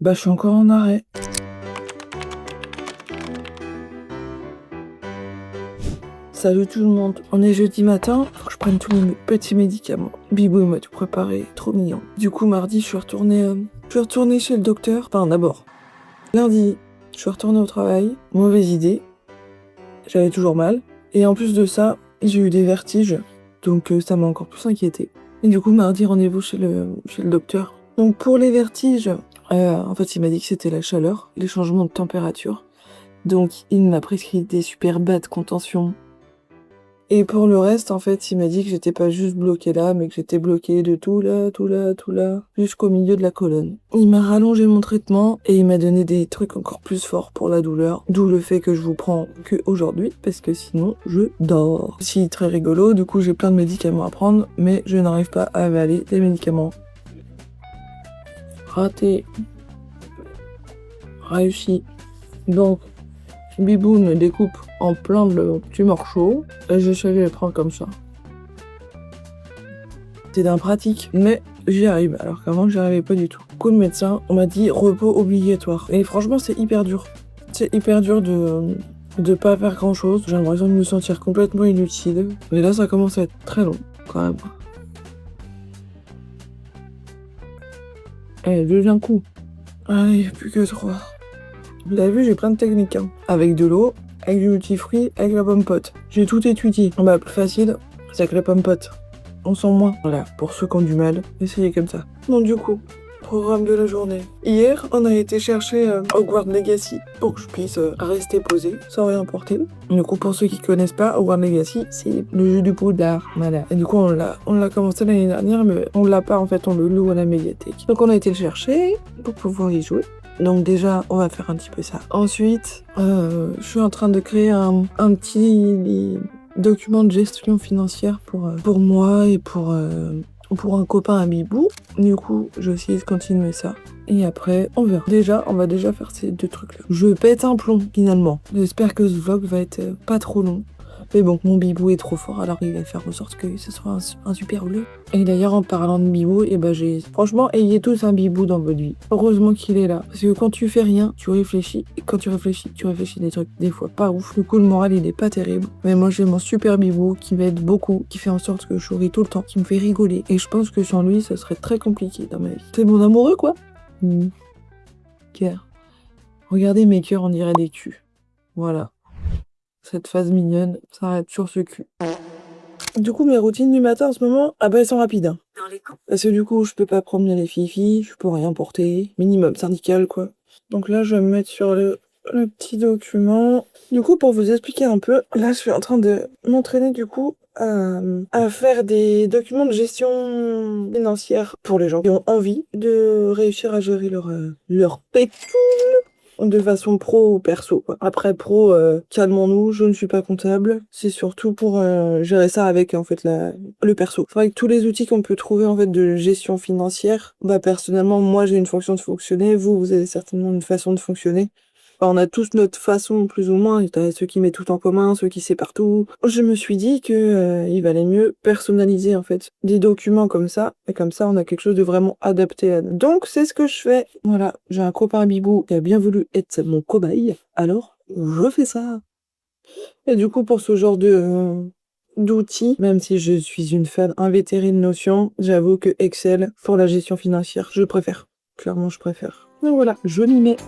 Bah, je suis encore en arrêt. Salut tout le monde, on est jeudi matin, faut que je prenne tous mes petits médicaments. Bibou il m'a tout préparé, trop mignon. Du coup mardi je suis retournée chez le docteur, enfin d'abord. Lundi, je suis retournée au travail, mauvaise idée, j'avais toujours mal. Et en plus de ça, j'ai eu des vertiges, donc ça m'a encore plus inquiétée. Et du coup mardi rendez-vous chez le docteur. Donc pour les vertiges, en fait il m'a dit que c'était la chaleur, les changements de température. Donc il m'a prescrit des super bas de contention. Et pour le reste, en fait, il m'a dit que j'étais pas juste bloquée là, mais que j'étais bloquée de tout là, jusqu'au milieu de la colonne. Il m'a rallongé mon traitement et il m'a donné des trucs encore plus forts pour la douleur, d'où le fait que je vous prends que aujourd'hui, parce que sinon, je dors. C'est très rigolo, du coup, j'ai plein de médicaments à prendre, mais je n'arrive pas à avaler les médicaments. Raté. Réussi. Donc, Bibou me découpe en plein de petits morceaux et j'essaie de les prendre comme ça. C'est d'un pratique, mais j'y arrive, alors qu'avant j'y arrivais pas du tout. Du coup, le médecin, on m'a dit repos obligatoire. Et franchement, c'est hyper dur. C'est hyper dur de pas faire grand chose. J'ai l'impression de me sentir complètement inutile. Mais là, ça commence à être très long, quand même. Eh, deuxième coup. Allez, plus que 3. Vous avez vu, j'ai plein de techniques, hein. Avec de l'eau, avec du multifruit, avec la pomme pote. J'ai tout étudié. Bah, plus facile, c'est avec la pomme pote. On sent moins. Voilà, pour ceux qui ont du mal, essayez comme ça. Bon, du coup, programme de la journée. Hier, on a été chercher Hogwarts Legacy pour que je puisse rester posée sans rien porter. Du coup, pour ceux qui connaissent pas, Hogwarts Legacy, c'est le jeu du Poudlard. Voilà. Et du coup, on l'a commencé l'année dernière, mais on l'a pas, en fait, on le loue à la médiathèque. Donc, on a été le chercher pour pouvoir y jouer. Donc déjà, on va faire un petit peu ça. Ensuite, je suis en train de créer un petit document de gestion financière pour moi et pour un copain à Bibou. Du coup, je vais essayer de continuer ça. Et après, on verra. Déjà, on va déjà faire ces deux trucs-là. Je pète un plomb, finalement. J'espère que ce vlog va être pas trop long. Mais bon, mon Bibou est trop fort, alors il va faire en sorte que ce soit un super vlog. Et d'ailleurs, en parlant de Bibou, franchement, ayez tous un Bibou dans votre vie. Heureusement qu'il est là. Parce que quand tu fais rien, tu réfléchis. Et quand tu réfléchis des trucs, des fois pas ouf. Du coup, le moral, il est pas terrible. Mais moi, j'ai mon super Bibou qui m'aide beaucoup, qui fait en sorte que je souris tout le temps, qui me fait rigoler. Et je pense que sans lui, ça serait très compliqué dans ma vie. C'est mon amoureux, quoi. Cœur. Regardez mes cœurs, on dirait des culs. Voilà. Cette phase mignonne s'arrête sur ce cul. Du coup, mes routines du matin en ce moment, elles sont rapides. Hein. Parce que du coup, je peux pas promener les filles, je peux rien porter. Minimum syndical, quoi. Donc là, je vais me mettre sur le petit document. Du coup, pour vous expliquer un peu, là, je suis en train de m'entraîner, du coup, à faire des documents de gestion financière pour les gens qui ont envie de réussir à gérer leur pécule de façon pro ou perso, quoi. Après pro, calmons-nous, je ne suis pas comptable. C'est surtout pour gérer ça avec en fait le perso. C'est vrai que tous les outils qu'on peut trouver en fait de gestion financière, bah personnellement moi j'ai une fonction de fonctionner, vous avez certainement une façon de fonctionner. Enfin, on a tous notre façon plus ou moins, il y a ceux qui mettent tout en commun, ceux qui séparent tout. Je me suis dit que il valait mieux personnaliser en fait des documents comme ça, et comme ça on a quelque chose de vraiment adapté à nous. Donc c'est ce que je fais. Voilà, j'ai un copain Bibou qui a bien voulu être mon cobaye, alors je fais ça. Et du coup pour ce genre d'outils, même si je suis une fan invétérée de Notion, j'avoue que Excel pour la gestion financière, je préfère. Clairement je préfère. Donc voilà, je m'y mets.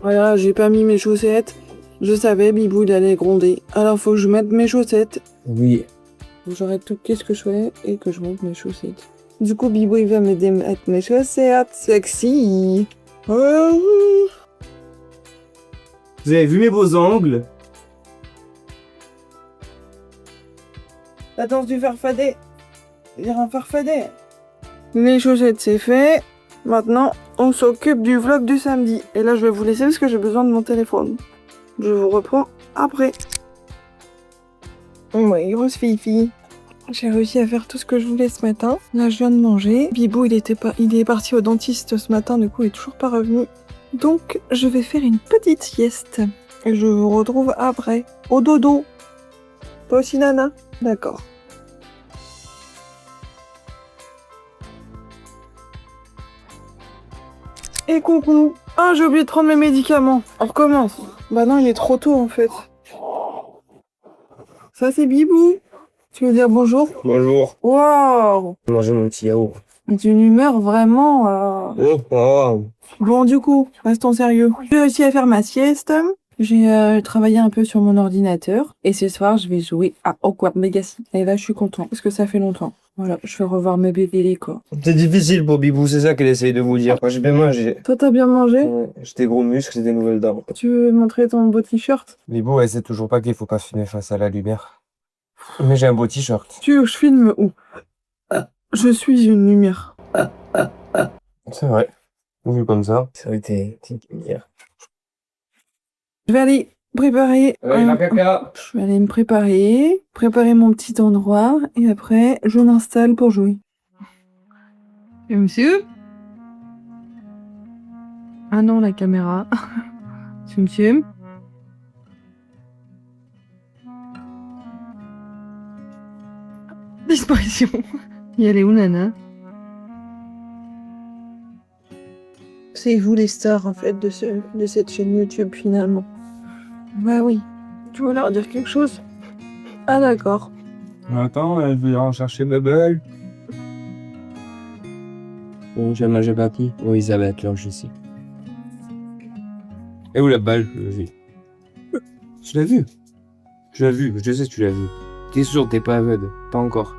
Voilà, j'ai pas mis mes chaussettes. Je savais, Bibou, il allait gronder. Alors, faut que je mette mes chaussettes. Oui. Faut que j'arrête tout qu'est-ce que je fais et que je monte mes chaussettes. Du coup, Bibou, il va m'aider à mettre mes chaussettes. Sexy. Vous avez vu mes beaux ongles? La danse du farfadet. Il y a un farfadet. Les chaussettes, c'est fait. Maintenant, on s'occupe du vlog du samedi. Et là, je vais vous laisser parce que j'ai besoin de mon téléphone. Je vous reprends après. Ouais, grosse fille. J'ai réussi à faire tout ce que je voulais ce matin. Là, je viens de manger. Bibou, il est parti au dentiste ce matin, du coup, il est toujours pas revenu. Donc, je vais faire une petite sieste. Et je vous retrouve après. Au dodo. Toi aussi, Nana? D'accord. Et coucou. Ah, j'ai oublié de prendre mes médicaments. On recommence. Bah non, il est trop tôt en fait. Ça, c'est Bibou. Tu veux dire bonjour? Bonjour. Waouh! Manger mon petit yaourt. D'une humeur vraiment. Oh. Bon, du coup, restons sérieux. J'ai réussi à faire ma sieste. J'ai travaillé un peu sur mon ordinateur. Et ce soir, je vais jouer à Hogwarts Legacy. Et là, je suis content parce que ça fait longtemps. Voilà, je vais revoir mes bébés, quoi. C'est difficile pour Bibou, c'est ça qu'elle essaye de vous dire. Moi j'ai bien mangé. Toi, t'as bien mangé? Ouais, j'ai des gros muscles, j'ai des nouvelles dents. Tu veux montrer ton beau t-shirt? Bibou, elle sait toujours pas qu'il faut pas fumer face à la lumière. Mais j'ai un beau t-shirt. Tu veux que je filme où? Je suis une lumière. C'est vrai. Vu comme ça. C'est vrai que t'es une lumière. Je vais aller préparer. La caca. Je vais aller me préparer mon petit endroit et après je m'installe pour jouer. Et monsieur? Ah non, la caméra. Monsieur? Disparition. Il y a où, Nana? C'est vous les stars en fait de cette chaîne YouTube finalement. Bah oui. Tu veux leur dire quelque chose? Ah d'accord. Attends, je vais en chercher Bubble. Bon, j'ai mangé papy. Oh, Elisabeth, là, je sais. Et où la balle? Tu l'as vu? Tu l'as vu, je sais que tu l'as vu. T'es sûr, t'es pas aveugle? Pas encore.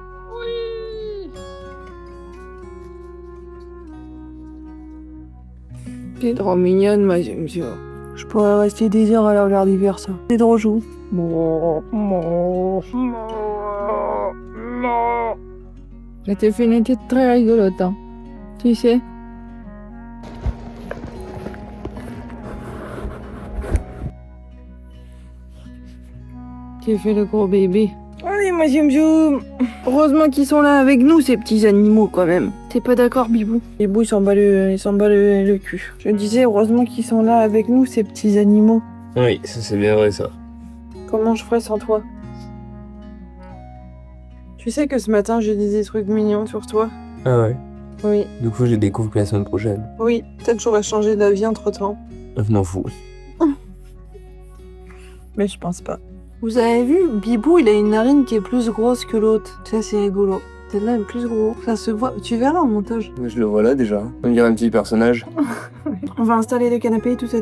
T'es trop mignonne, ma monsieur. Je pourrais rester des heures à la regarder faire ça. C'est trop chou. Elle t'a fait une tête très rigolote, hein. Tu sais. Tu fait le gros bébé. Allez, monsieur. Heureusement qu'ils sont là avec nous, ces petits animaux, quand même. T'es pas d'accord, Bibou? Bibou, il s'en bat le cul. Je disais, heureusement qu'ils sont là avec nous, ces petits animaux. Oui, ça c'est bien vrai, ça. Comment je ferais sans toi? Tu sais que ce matin, j'ai dit des trucs mignons sur toi? Ah ouais? Oui. Du coup, je découvre que la semaine prochaine. Oui, peut-être j'aurais changé d'avis entre-temps. Je m'en fous. Mais je pense pas. Vous avez vu, Bibou, il a une narine qui est plus grosse que l'autre. Ça, c'est rigolo. Celle-là est plus gros. Ça se voit. Tu verras en montage. Je le vois là déjà. On dirait un petit personnage. On va installer le canapé, tout ça.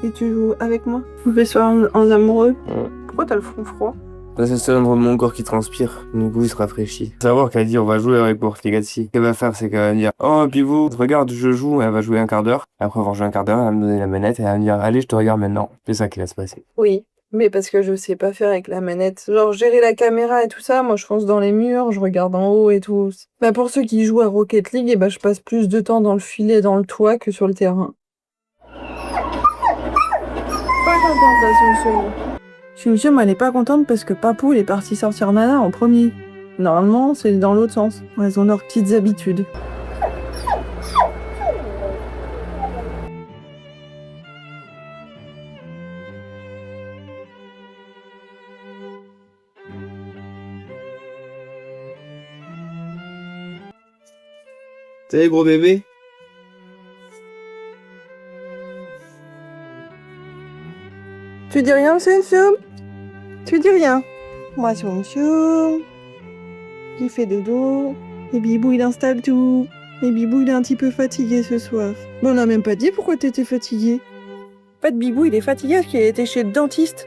Et tu joues avec moi. On fait ça en amoureux. Ouais. Pourquoi t'as le front froid? Ça, c'est le endroit de mon corps qui transpire. Du coup, il se rafraîchit. Savoir qu'elle dit on va jouer avec Hogwarts Legacy. Ce qu'elle va faire, c'est qu'elle va me dire oh, Pivot, regarde, je joue. Elle va jouer un quart d'heure. Après avoir joué un quart d'heure, elle va me donner la manette et elle va me dire allez, je te regarde maintenant. C'est ça qui va se passer. Oui. Mais parce que je sais pas faire avec la manette. Genre, gérer la caméra et tout ça, moi je fonce dans les murs, je regarde en haut et tout. Bah, pour ceux qui jouent à Rocket League, et bah, je passe plus de temps dans le filet, dans le toit que sur le terrain. Pas contente, la Sumsum, elle est pas contente parce que Papou, il est parti sortir Nana en premier. Normalement, c'est dans l'autre sens. Elles ont leurs petites habitudes. Salut, gros bébé. Tu dis rien, Sumsum? Tu dis rien. Moi, Sumsum. Il fait dodo. Et Bibou, il installe tout. Et Bibou, il est un petit peu fatigué ce soir. Mais on n'a même pas dit pourquoi t'étais fatigué. En fait, Bibou, il est fatigué parce qu'il a été chez le dentiste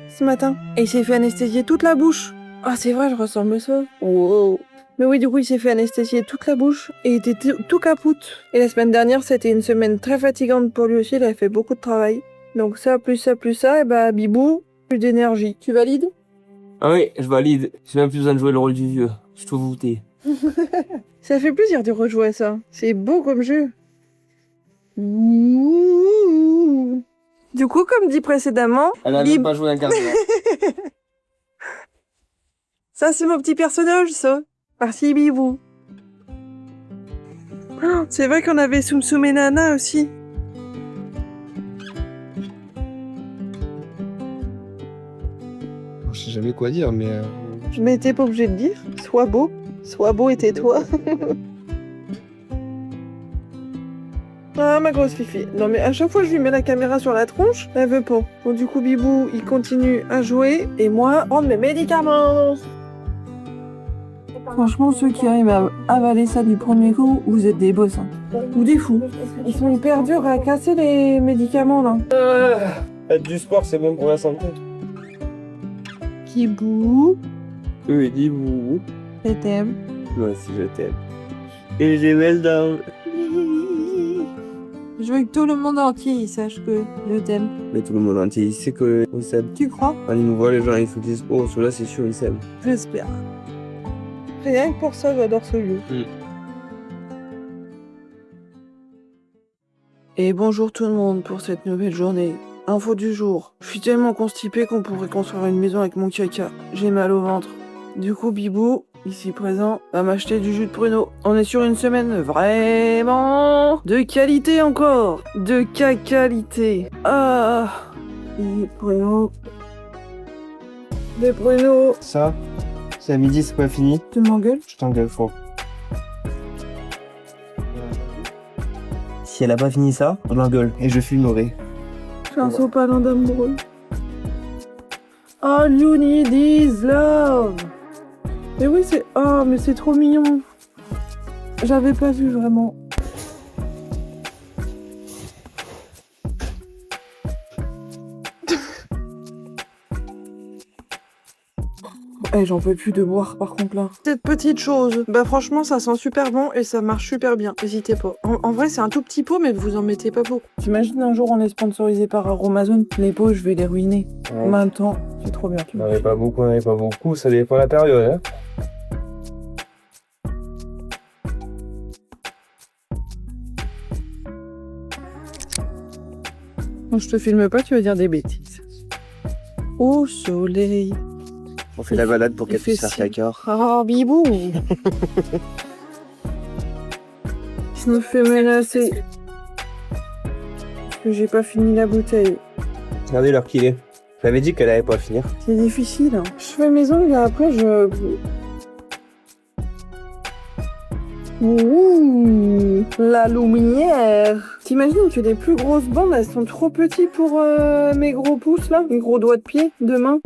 ce matin. Et il s'est fait anesthésier toute la bouche. Ah, c'est vrai, je ressemble à ça. Wow. Mais oui, du coup, il s'est fait anesthésier toute la bouche et il était tout capoute. Et la semaine dernière, c'était une semaine très fatigante pour lui aussi. Il a fait beaucoup de travail. Donc ça, et bah, Bibou, plus d'énergie. Tu valides? Ah oui, je valide. J'ai même plus besoin de jouer le rôle du vieux. Je suis tout voûté. Ça fait plaisir de rejouer à ça. C'est beau comme jeu. Du coup, comme dit précédemment, Elle a même pas joué un quart d'heure. Ça, c'est mon petit personnage, ça. Merci, Bibou. Oh, c'est vrai qu'on avait Tsum et Nana aussi. Je sais jamais quoi dire, mais... Mais t'es pas obligé de dire. Sois beau et tais-toi. Ah, ma grosse fifi. Non, mais à chaque fois que je lui mets la caméra sur la tronche, elle veut pas. Bon, du coup, Bibou, il continue à jouer et moi, prendre mes médicaments. Franchement, ceux qui arrivent à avaler ça du premier coup, vous êtes des boss. Hein. Ou des fous. Ils sont hyper durs à casser les médicaments, là. Être du sport, c'est bon pour la santé. Kibou, Oui, dis vous. je t'aime. Moi aussi, je t'aime. Et j'ai mal down. Je veux que tout le monde entier il sache que je t'aime. Mais tout le monde entier, il sait qu'on s'aime. Tu crois? Quand ils nous voient, les gens, ils se disent, oh, celui-là, c'est sûr, il s'aime. J'espère. Rien que pour ça, j'adore ce jeu. Et bonjour tout le monde pour cette nouvelle journée. Info du jour. Je suis tellement constipée qu'on pourrait construire une maison avec mon caca. J'ai mal au ventre. Du coup, Bibou, ici présent, va m'acheter du jus de pruneau. On est sur une semaine vraiment de qualité encore. De qualité. Ah, des pruneaux. Des pruneaux. Ça, c'est à midi, c'est pas fini. Tu m'engueules? Je t'engueule fort. Si elle a pas fini ça, on l'engueule et je filmerai. J'ai un sopalin d'amoureux. All you need is love. Mais oui, c'est... Oh, mais c'est trop mignon. J'avais pas vu vraiment. Eh, j'en peux plus de boire par contre là. Cette petite chose, bah franchement ça sent super bon et ça marche super bien. N'hésitez pas. En vrai c'est un tout petit pot mais vous en mettez pas beaucoup. T'imagines un jour on est sponsorisé par Aromazone, les pots je vais les ruiner. Ouais. En même temps, c'est trop bien. On n'avait pas beaucoup, ça dépend de la période. Hein. Quand je te filme pas, tu vas dire des bêtises. Au soleil. On fait la balade pour qu'elle puisse faire si. caca. Oh, Bibou. Je me fais menacer. Parce que j'ai pas fini la bouteille. Regardez l'heure qu'il est. J'avais dit qu'elle allait pas finir. C'est difficile. Hein. Je fais mes ongles et après je... Ouh, la lumière. T'imagines que les plus grosses bandes, elles sont trop petites pour mes gros pouces là, mes gros doigts de pied, de main.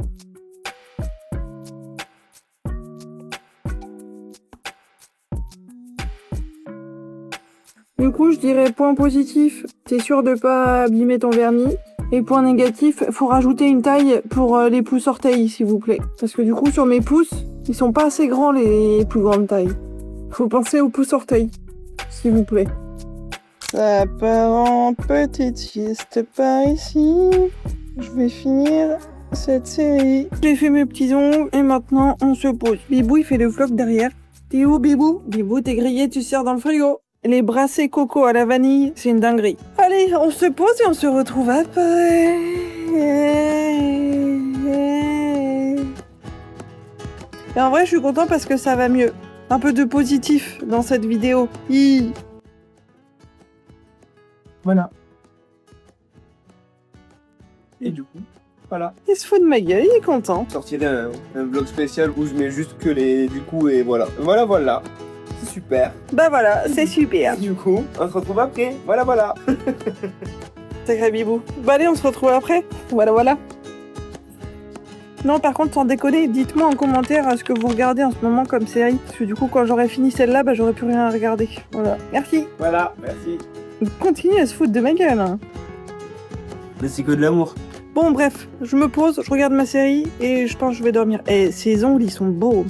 Du coup, je dirais point positif, t'es sûr de pas abîmer ton vernis. Et point négatif, faut rajouter une taille pour les pouces orteils, s'il vous plaît. Parce que du coup, sur mes pouces, ils sont pas assez grands les plus grandes tailles. Faut penser aux pouces orteils, s'il vous plaît. Ça part en petite sieste par ici. Je vais finir cette série. J'ai fait mes petits ongles et maintenant on se pose. Bibou, il fait le vlog derrière. T'es où, Bibou? Bibou, t'es grillé, tu sers dans le frigo. Les brassés coco à la vanille, c'est une dinguerie. Allez, on se pose et on se retrouve après. Et en vrai, je suis content parce que ça va mieux. Un peu de positif dans cette vidéo. Voilà. Et du coup, voilà. Il se fout de ma gueule, il est content. Sorti d'un vlog spécial où je mets juste que les du coup et voilà. Voilà. C'est super. Bah voilà, c'est super. Du coup, on se retrouve après. Voilà. Sacré Bibou. Bah allez, on se retrouve après. Voilà. Non, par contre, sans déconner, dites-moi en commentaire ce que vous regardez en ce moment comme série. Parce que du coup, quand j'aurai fini celle-là, bah j'aurai plus rien à regarder. Voilà. Merci. Voilà, merci. Continue à se foutre de ma gueule. Hein. Mais c'est que de l'amour. Bon, bref, je me pose, je regarde ma série et je pense que je vais dormir. Et ces ongles, ils sont beaux.